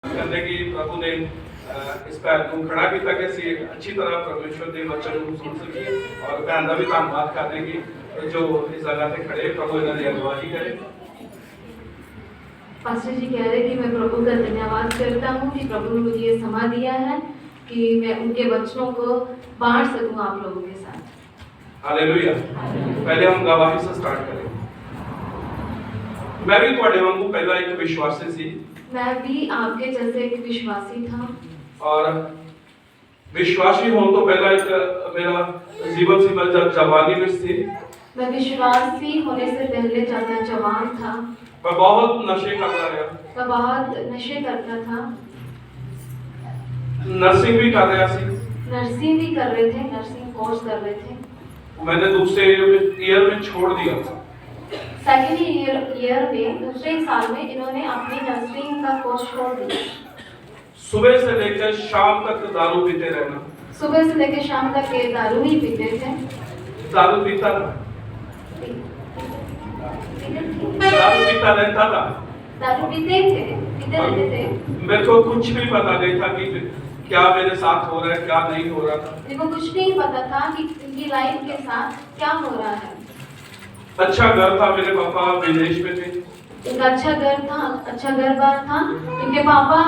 करने की प्रभु ने इस पैर को खड़ा किया कि ਅਸੀਂ अच्छी तरह परमेश्वर ਦੇ वचन ਨੂੰ सुन ਸਕੀਏ और ਭੈਣ ਦਾ ਵੀ ਧੰਨਵਾਦ ਕਰਦੇ ਕਿ जो इस जगह पे खड़े प्रभु ਇਹਨਾਂ ਦੀ अगुवाई करे। पास्टर जी कह रहे कि मैं प्रभु का धन्यवाद करता हूँ कि प्रभु ने मुझे ये समा दिया है कि मैं उनके वचनों को बांट सकूँ आप लोगों के साथ। हालेलुया। पहले हम गवाही से स्टार्ट करें। मैं भी ਤੁਹਾਡੇ ਵਾਂਗੂ ਪਹਿਲਾਂ ਇੱਕ ਵਿਸ਼ਵਾਸੀ ਸੀ। मैं भी आपके जैसे एक विश्वासी था और विश्वासी होने तो पहला एक मेरा जीवन से मैं जब जवानी में थी, मैं विश्वासी होने से पहले जब मैं जवान था मैं बहुत नशे करता रहा। मैं बहुत नशे करता था, नर्सिंग भी कर रहा सी। नर्सिंग भी कर रहे थे, नर्सिंग कोर्स कर रहे थे। मैंने दूसरे ईयर में छोड़ दिया था। सेकेंड ईयर में दूसरे साल में इन्होंने अपनी नर्सिंग का कोर्स छोड़ दिया। सुबह से लेकर शाम तक दारू पीते रहना। सुबह से लेकर शाम तक ये दारू ही पीते थे। दारू पीता था, दारू पीता रहता था, दारू पीते रहते थे। मेरे को कुछ भी पता नहीं था कि क्या मेरे साथ हो रहा है, क्या नहीं हो रहा था। मेरे को कुछ नहीं पता था कि इनकी लाइफ के साथ क्या हो रहा है। अच्छा घर था, मेरे पापा विदेश में थे। एक अच्छा घर था, अच्छा घर-बार था। इनके पापा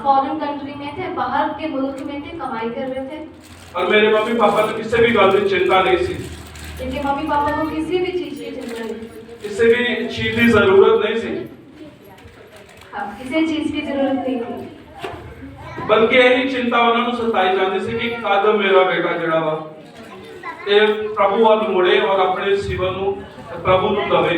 फॉरेन कंट्री में थे, बाहर के मुल्क में थे, कमाई कर रहे थे। और मेरे मम्मी पापा ने किसी भी गल की चिंता नहीं थी। इनके मम्मी पापा को किसी भी चीज की चिंता नहीं थी, किसी भी चीज की जरूरत नहीं थी। किसी चीज की जरूरत नहीं थी। बल्कि यही चिंता उन्होंने सताई जाती थी कि कद मेरा बेटा जड़ा वा ये प्रभु वाल मुड़े और अपने जीवन को प्रभु को दवे।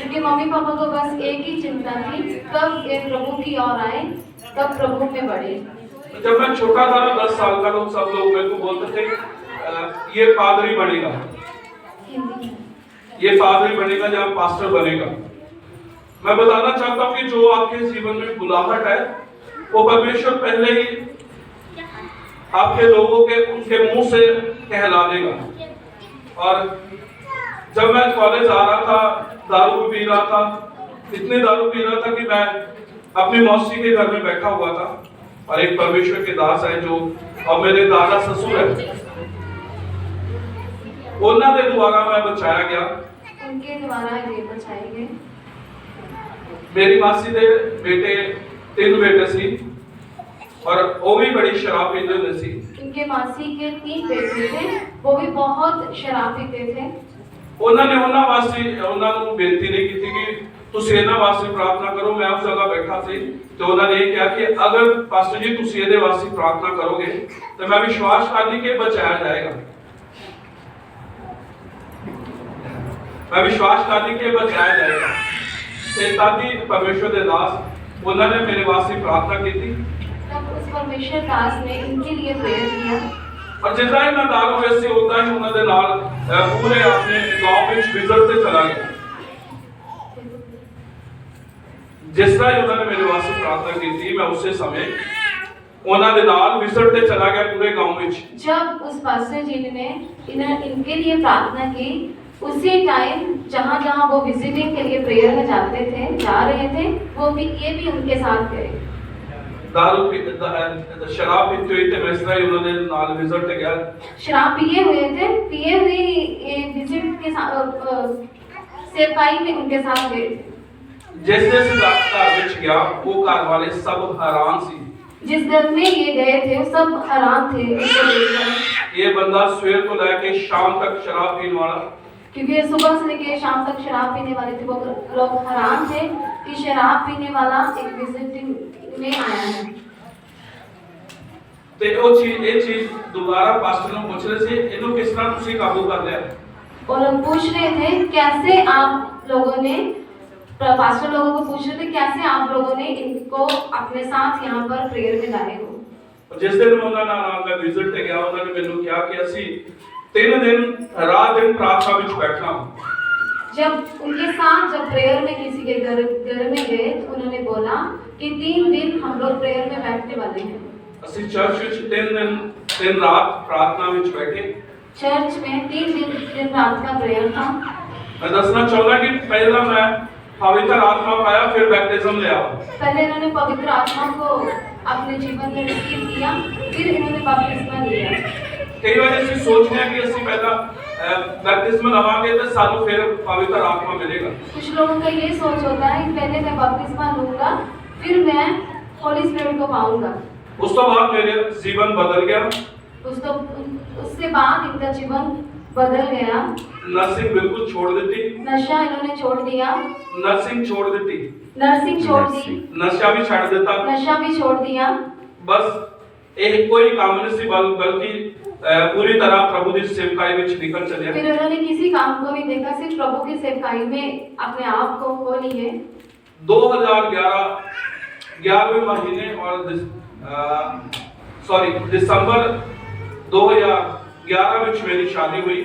इनके मम्मी पापा को बस एक ही चिंता थी, कब ये प्रभु की ओर आए, कब प्रभु में बढ़े। जब मैं छोटा था ना 10 साल का, तो सब लोग मेरे को बोलते थे ये पादरी बनेगा, ये पादरी बनेगा या पास्टर बनेगा। मैं बताना चाहता हूँ कि जो आपके जीवन में बुलाहट है वो परमेश्वर पहले ही आपके लोगों के उनके मुंह से कहला देगा। और जब मैं कॉलेज आ रहा था, दारू पी रहा था, इतनी दारू पी रहा था कि मैं अपनी मौसी के घर में बैठा हुआ था और एक परमेश्वर के दास है जो अब मेरे दादा ससुर है, उन्होंने द्वारा मैं बचाया गया। उनके द्वारा ये बचाए गए। मेरी मासी दे बेटे 3 बेटे सी और वो भी बड़ी शराब पीते हुए सी। इनके मासी के 3 बेटे थे, वो भी बहुत शराब पीते थे। उन्होंने उन्होंने बेनती नहीं की थी कि तुसी इन्हां वास्ते प्रार्थना करो। मैं उस जगह बैठा सी तो उन्होंने ये कहा कि अगर पास्टर जी तुसी इहदे वास्ते प्रार्थना करोगे तो मैं विश्वास करनी कि बचाया जाएगा। मैं विश्वास करनी कि बचाया जाएगा। ताकि परमेश्वर के दास उन्होंने मेरे वास्ते प्रार्थना की थी। तब उस परमेश्वर दास ने इनके लिए प्रेयर किया। और जितना ही मैं दारू वैसे होता ही उन्होंने नाल पूरे अपने गांव में विजिट से चला गया। जिस तरह ही उन्होंने मेरे वास्ते प्रार्थना की थी, मैं उसी समय उन्होंने नाल विजिट से चला गया पूरे गांव में। जब उस पास्टर जी ने इनके लिए प्रार्थना की, उसी टाइम जहाँ वो विजिटिंग के लिए प्रेयर में जाते थे, जा रहे थे, वो भी ये भी उनके साथ गए। दारू शराब पीते हुए थे, मैं इस तरह ही उन्होंने नाल विजिट पे गया। शराब पिए हुए थे, पिए हुए ये विजिट के साथ सेवकाई में उनके साथ गए थे। जैसे घर विच गया वो घर वाले सब हैरान सी। जिस घर में ये गए थे सब हैरान थे इसको देखकर। ये बंदा सवेर को लेके शाम तक शराब पीने वाला, क्योंकि सुबह से लेकर शाम तक शराब पीने वाले थे। वो लोग हैरान थे कि शराब पीने वाला एक विजिटिंग में आया है। ते वो चीज ये चीज दोबारा पास्टर ने पूछ रहे थे इनको किस तरह तुसी काबू कर लिया। और लोग पूछ रहे थे कैसे आप लोगों ने, पास्टर लोगों को पूछ रहे थे कैसे आप लोगों ने इनको अपने साथ यहाँ पर प्रेयर में लाए हो। जिस दिन मैं विजिट पे गया उन्होंने मैंने क्या कि असी 3 दिन रात दिन प्रार्थना में बैठना। जब उनके साथ जब प्रेयर में किसी के घर में गए तो उन्होंने बोला कि 3 दिन हम लोग प्रेयर में बैठने वाले हैं। असी चर्च में 3 रात प्रार्थना में बैठे। चर्च में 3 दिन रात का प्रेयर था। मैं दसना चाहूंगा कि पहला मैं पवित्र आत्मा पाया, फिर बैप्टिज्म लिया। पहले इन्होंने पवित्र आत्मा को अपने जीवन में रिसीव किया, फिर इन्होंने बपतिस्मा लिया। कई बार ऐसी सोचते हैं कि असं पहला बैप्टिज्म लवांगे तो सानू फिर पवित्र आत्मा मिलेगा। कुछ लोगों का ये सोच होता है कि पहले मैं बपतिस्मा लूंगा, फिर मैं होली स्पिरिट को पाऊंगा। उस तो बाद मेरे जीवन बदल गया। उससे बाद इनका जीवन बदल गया। नर्सिंग बिल्कुल छोड़ देती, नशा इन्होंने छोड़ दिया, नर्सिंग छोड़ देती, नर्सिंग छोड़ दी, नशा भी छाड़ देता, नशा भी छोड़ दिया। बस एक कोई काम नहीं सी बल्कि पूरी तरह प्रभु की सेवकाई में निकल चले। फिर उन्होंने किसी काम को नहीं देखा, सिर्फ प्रभु की सेवकाई में अपने आप को खो लिए। 2011 11वें महीने और दिसंबर 2011 में मेरी शादी हुई।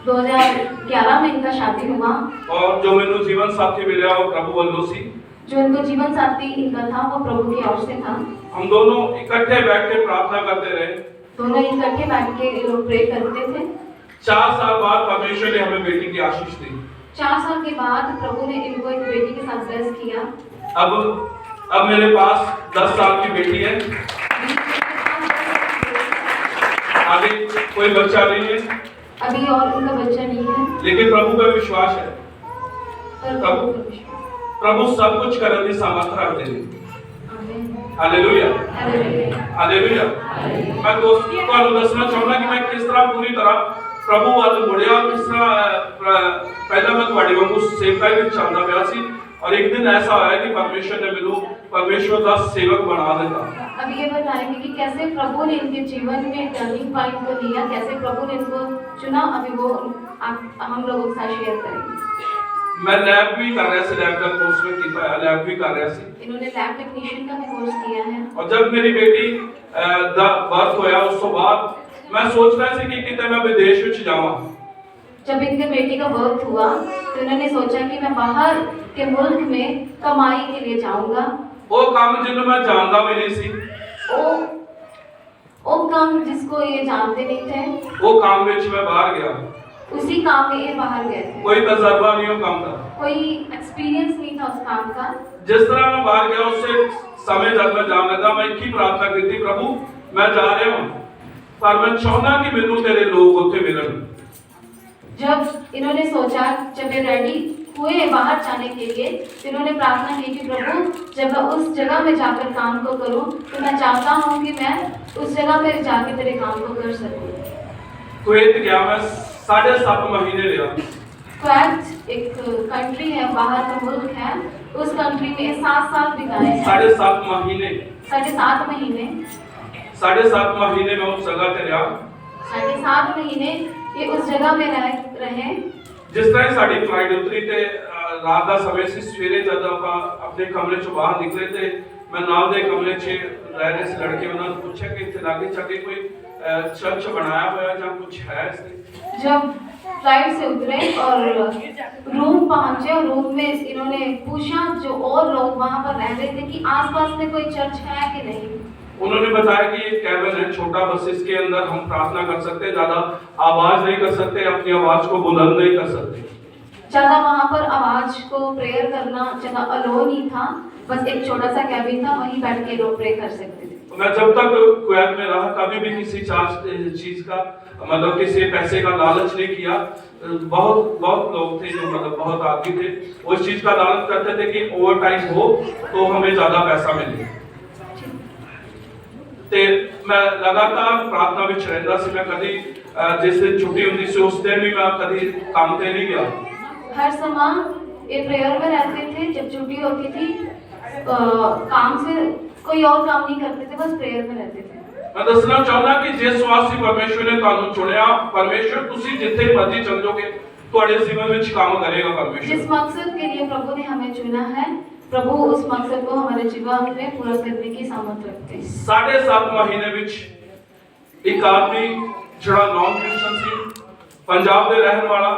2011 में इनका शादी हुआ। और जो मेरे जीवन साथी मिला वो प्रभु वालों सी। जो इनको जीवन साथी इनका था वो प्रभु की ओर से था। हम दोनों इकट्ठे बैठ के प्रार्थना करते रहे। दोनों इकट्ठे बैठ के लोग प्रे करते थे। 4 साल बाद परमेश्वर ने हमें बेटी की आशीष दी। 4 साल के बाद प्रभु ने इनको एक बेटी के साथ ब्लेस किया। अब मेरे पास 10 साल की बेटी है। आगे कोई बच्चा नहीं है, अभी और उनका बच्चा नहीं है, लेकिन प्रभु का विश्वास है। पर प्रभु सब कुछ करने की सामर्थ रखते हैं। Hallelujah, hallelujah. मैं दोस्तों को दसना चाहूंगा कि मैं किस तरह पूरी तरह प्रभु वाल मुड़िया, किस तरह पहला मैं तुम्हारी वांगू सेवकाई में चलता पाया सी। और एक दिन ऐसा आया कि परमेश्वर ने मेनू परमेश्वर का सेवक बना दिया। अब ये बताएंगे कि कैसे प्रभु ने इनके जीवन में टर्निंग पॉइंट को लिया, कैसे प्रभु ने इनको चुना। अभी वो हम लोगों के साथ शेयर करेंगे। मैं लैब भी कर रहा सी, लैब का कोर्स में किया है, लैब भी कर रहा सी। इन्होंने लैब टेक्नीशियन का भी कोर्स किया है। और जब मेरी बेटी बर्थ होया उस तो बाद मैं सोच रहा सी कि किते मैं विदेश में जावां। जब इनके बेटी का बर्थ हुआ तो इन्होंने सोचा कि मैं बाहर के मुल्क में कमाई के लिए जाऊंगा। वो काम जिन्होंने मैं जानता भी नहीं सी, वो काम जिसको ये जानते नहीं थे, वो काम में मैं बाहर गया। उसी काम में ये बाहर गए थे। कोई तजर्बा नहीं हो काम का, कोई एक्सपीरियंस नहीं था उस काम का। जिस तरह मैं बाहर गया उससे समय जब मैं जान लगा, मैं एक ही प्रार्थना की थी, प्रभु मैं जा रहा हूं पर मैं चाहना कि मेनू तेरे लोग उत्थे मिलन। जब इन्होंने सोचा, जब ये रेडी हुए बाहर जाने के लिए, तो इन्होंने प्रार्थना की कि प्रभु जब मैं उस जगह में जाकर काम को करूं तो मैं चाहता हूं कि मैं उस जगह पे जाके तेरे काम को कर सकूं। कुवैत गया मैं 7.5 महीने रहा। कुवैत एक कंट्री है, बाहर का मुल्क है। उस कंट्री में 7 साल बिताए। 7.5 महीने, 7.5 महीने, 7.5 महीने में उस जगह पे रहा। 7.5 महीने ये उस जगह में रहे। जिस तरह साड़ी फ्लाइट उतरी थे रात का समय से सवेरे जब आप अपने कमरे चो बाहर निकले थे, मैं नाल दे कमरे च रह रहे से लड़के उन्होंने पूछा कि इतने लागे चागे कोई चर्च बनाया हुआ या कुछ है इसमें। जब फ्लाइट से उतरे और रूम पहुंचे और रूम में इन्होंने पूछा जो और लोग वहां पर रह रहे थे कि आसपास में कोई चर्च है कि नहीं। उन्होंने बताया कि ये कैबिन है छोटा, बस इसके अंदर हम प्रार्थना कर सकते हैं, ज्यादा आवाज नहीं कर सकते, अपनी आवाज को बुलंद नहीं कर सकते। ज्यादा वहां पर आवाज को प्रेयर करना ज्यादा अलो नहीं था, बस एक छोटा सा कैबिन था, वहीं बैठ के लोग प्रे कर सकते थे। मैं जब तक कुवैत में रहा कभी भी किसी चीज का मतलब किसी पैसे का लालच नहीं किया। बहुत लोग थे जो मतलब बहुत आदमी थे, वो इस चीज का लालच करते थे कि ओवर टाइम हो तो हमें ज्यादा पैसा मिले। ते मैं लगातार प्रार्थना विच रहंदा सी। मैं कभी जिस दिन छुट्टी होती सी उस दिन भी मैं कभी काम पे नहीं गया। हर समय ये प्रेयर में रहते थे। जब छुट्टी होती थी काम से कोई और काम नहीं करते थे, बस प्रेयर में रहते थे। मैं दसना चाहना कि जिस वास्ते परमेश्वर ने तुहानू चुनिया, परमेश्वर तुसी जिथे मर्जी चल जाओगे तुम्हारे जीवन में काम करेगा। परमेश्वर जिस मकसद के लिए प्रभु ने हमें चुना है, प्रभु उस मकसद को हमारे जीवन में पूरा करने की सामर्थ रखते हैं। 7.5 महीने विच एक आदमी जड़ा नॉन क्रिश्चियन सी, पंजाब दे रहने वाला,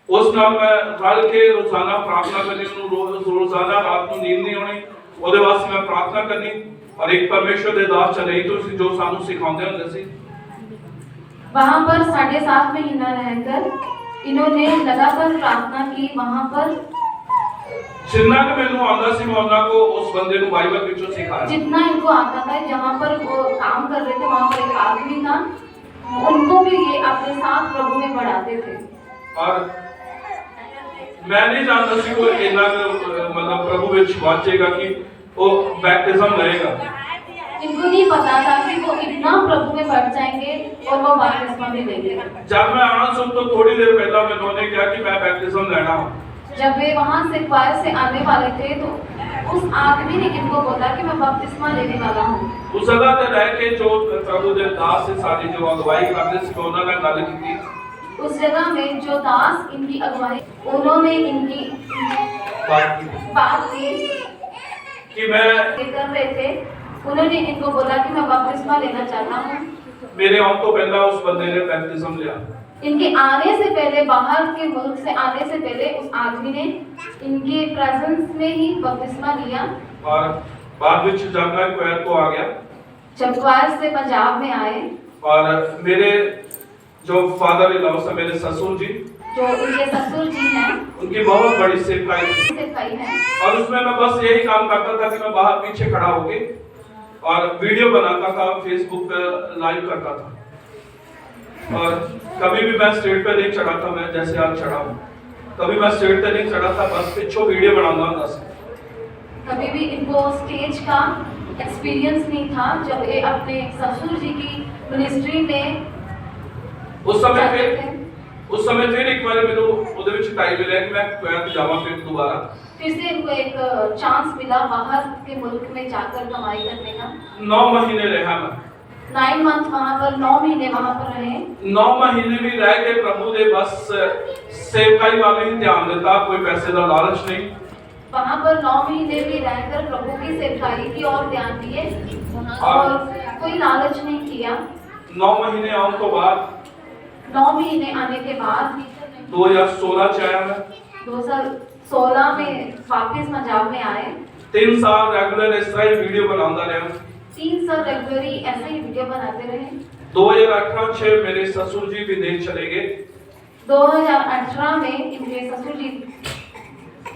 उस नाल मैं रल के रोजाना प्रार्थना करनी, रोजाना रात को नींद नहीं होनी, ਉਹਦੇ ਵਾਸਤੇ मैं प्रार्थना करनी। और एक परमेश्वर दे दास चले तो जो सानू सिखाते होंगे सी। वहां पर 7.5 महीना रहकर इन्होंने लगातार प्रार्थना की वहां पर। जिन्ना कि मैनू आंदा सी मैं उन्हां को उस बंदे को बाइबल विचों सिखाया। जितना इनको आता था, जहाँ पर वो काम कर रहे थे वहाँ पर एक आदमी था, उनको भी ये अपने साथ प्रभु में बढ़ाते थे। और मैं नहीं जानता सी कोई इतना मतलब प्रभु विच वाचेगा कि वो बैप्टिज्म लेगा। इनको नहीं पता था कि वो इतना प्रभु में बढ़ जाएंगे और वो बपतिस्मा भी लेंगे। जब मैं आना सुन तो थोड़ी देर पहला मैंने कहा कि मैं बैप्टिज्म लेना हूँ। जब वे वहां से क्वायर से आने वाले थे तो उस आदमी ने इनको बोला कि मैं बपतिस्मा लेने वाला हूँ। उस जगह ते रह के जो प्रभु दे दास से सारी जो अगुवाई करते सी उन्होंने गल की। उस जगह में जो दास इनकी अगुवाई, उन्होंने इनकी बात की कि मैं कर रहे थे। उन्होंने इनको बोला कि मैं बपतिस्मा लेना चाहता हूँ। मेरे आने तो पहला उस बंदे ने बैप्टिज्म लिया। इनके आने से पहले, बाहर के मुल्क से आने से पहले उस आदमी ने इनके प्रेजेंस में ही बपतिस्मा लिया। और बाद में जाकर क्वायर को आ गया। जब क्वायर से पंजाब में आए और मेरे जो फादर इन लॉ से मेरे ससुर जी, जो उनके ससुर जी हैं, उनकी बहुत बड़ी सेवकाई है। और उसमें मैं बस यही काम करता था कि मैं बाहर पीछे खड़ा होके और वीडियो बनाता था, फेसबुक पे लाइव करता था। और कभी भी मैं स्टेज पे नहीं चढ़ा था, मैं जैसे आज चढ़ा हूँ। कभी मैं स्टेज पे नहीं चढ़ा था, बस पिछो वीडियो बनाऊंगा बस। कभी भी इनको स्टेज का एक्सपीरियंस नहीं था। जब ये अपने ससुर जी की मिनिस्ट्री में उस समय फिर एक बार मेरे ਉਹਦੇ ਵਿੱਚ टाइम मिला कि मैं क्वायर जावा फिर दोबारा। फिर से इनको एक चांस मिला बाहर के मुल्क में जाकर कमाई करने का। 9 महीने रहा मैं। 9 मंथ वहाँ पर, 9 महीने वहाँ पर रहे। 9 महीने भी रह के प्रभु ने बस सेवकाई वाले ही ध्यान देता, कोई पैसे का लालच नहीं। वहाँ पर 9 महीने भी रहकर प्रभु की सेवकाई की ओर ध्यान दिए और कोई लालच नहीं किया। 9 महीने आने तो बाद 9 महीने आने के बाद 2016 च आया मैं। 2016 में वापस पंजाब में आए। 3 साल रेगुलर इस तरह ही वीडियो बनाता रहा। 3 साल रेगुलरली ऐसे ही वीडियो बनाते रहे। 2018 से मेरे ससुर जी विदेश चले गए। 2018 में इनके ससुर जी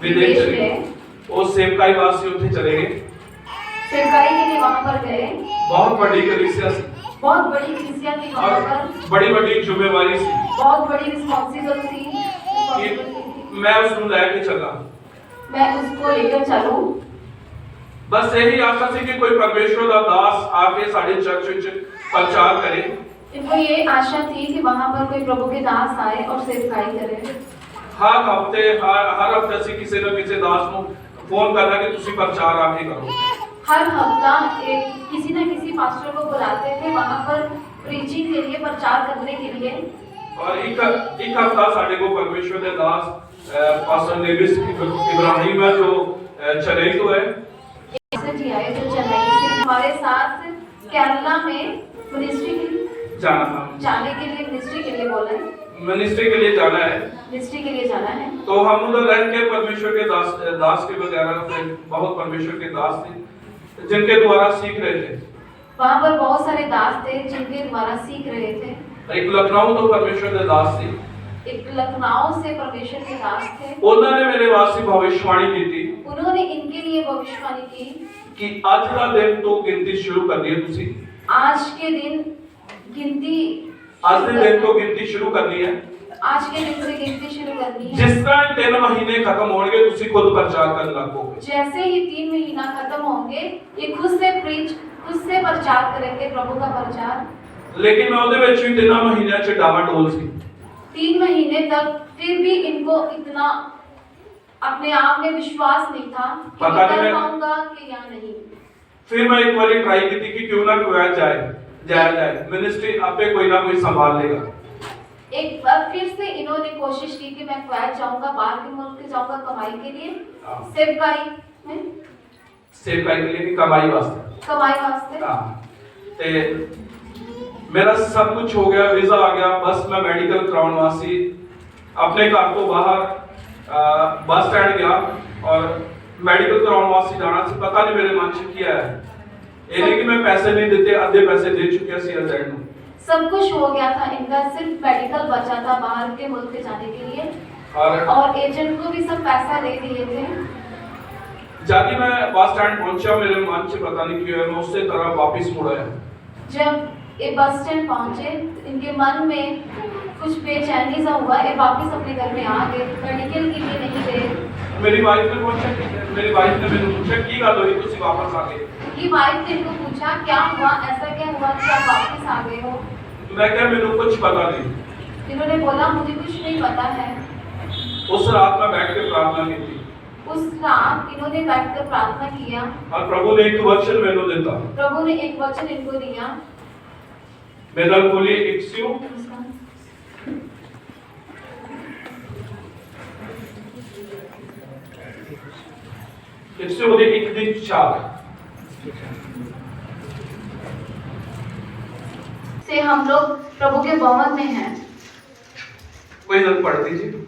विदेश चले गए। वो सेवकाई वासी उठे चले गए। सेवकाई के लिए वहाँ पर गए। बहुत बड़ी कलीसिया थी। बहुत बड़ी कलीसिया थी वहाँ पर। बड़ी जिम्मेवारी थी। बहुत बड़ी रिस्पांसिबल थी। मैं उसको लेके चला। मैं उसको लेकर चलूं। बस यही आशा थी कि कोई परमेश्वर का दास आके साढ़े चर्च विच प्रचार करे। इनको ये आशा थी कि वहाँ पर कोई प्रभु के दास आए और सेवकाई करे। हर हफ्ते से किसी न किसी दास को फोन करना कि तुसी प्रचार आके करो। हर हफ्ता किसी न किसी पास्टर को बुलाते थे वहाँ पर प्रीचिंग के लिए, प्रचार करने के लिए। और एक हफ्ता साढ़े को परमेश्वर के दास पास्टर नेविस इब्राहिम है जो चेन्नई तो है जी आए, जो चेन्नई से हमारे साथ केरला में मिनिस्ट्री के लिए जाने के लिए, मिनिस्ट्री के लिए बोले, मिनिस्ट्री के लिए जाना है। मिनिस्ट्री के लिए जाना है। तो हम उधर रह के परमेश्वर के दास के वगैरह बहुत परमेश्वर के दास थे जिनके द्वारा सीख रहे थे। वहाँ पर बहुत सारे दास थे जिनके द्वारा सीख रहे थे। एक लखनऊ तो परमेश्वर के दास थे। एक लखनऊ से परमेश्वर के दास थे। उन्होंने मेरे वास्ते भविष्यवाणी की थी। उन्होंने इनके लिए भविष्यवाणी की कि आज का दिन तो गिनती शुरू करनी है तुसी। आज के दिन गिनती, आज के दिन तो गिनती शुरू करनी है। आज के दिन से गिनती शुरू करनी है। जिस तरह 3 महीने खत्म होंगे तुसी खुद प्रचार करने लगोगे। जैसे ही 3 महीना खत्म होंगे ये खुद से प्रीच, खुद से प्रचार करेंगे, प्रभु का प्रचार। लेकिन मैं उधर ਵਿੱਚ भी 3 महीने च डावाडोल सी। 3 महीने तक फिर भी इनको इतना अपने आप में विश्वास नहीं था कि मैं कर पाऊंगा कि या नहीं। फिर मैं एक बार ट्राई की थी कि क्यों ना कोई जाए मिनिस्ट्री आपे कोई ना कोई संभाल लेगा। एक बार फिर से इन्होंने कोशिश की कि मैं क्वायर जाऊंगा, बाहर के मुल्क जाऊंगा कमाई के लिए, सेवकाई के लिए, कमाई वास्ते। ते मेरा सब कुछ हो गया, वीजा आ गया, बस मैं मेडिकल कराउन वास्ते अपने घर तो बाहर बस स्टैंड गया और मेडिकल कराउन वास्ते जाना सी। पता नहीं मेरे मन च क्या है, ये नहीं कि मैं पैसे नहीं देते, आधे पैसे दे चुके सी एजेंट को। सब कुछ हो गया था, इनका सिर्फ मेडिकल बचा था बाहर के मुल्क जाने के लिए, और और एजेंट को भी सब पैसा दे दिए थे। जाती मैं बस स्टैंड पहुंचा, मेरे मन से पता नहीं क्यों मैं उससे तरह वापस मुड़ा। जब ये बस स्टैंड पहुंचे तो इनके मन में कुछ बेचैनी सा हुआ, ये वापस अपने घर में आ गए, मेडिकल के लिए नहीं गए। मेरी वाइफ ने मैंने पूछा की गल हुई तुसी वापस आ गए? उनकी वाइफ ने इनको पूछा क्या हुआ, ऐसा क्या हुआ कि आप वापस आ गए हो? मैं क्या मैंने कुछ पता नहीं। इन्होंने बोला मुझे कुछ नहीं पता है। उस रात में बैठ के प्रार्थना की थी। उस रात इन्होंने बैठकर प्रार्थना किया और प्रभु ने एक वचन मैंने देता। प्रभु ने एक वचन इनको दिया। मेलांकोली इक्सियो इक्सियो दे एक दिन 4 से हम लोग प्रभु के भवन में हैं। कोई जन पढ़ दीजिए।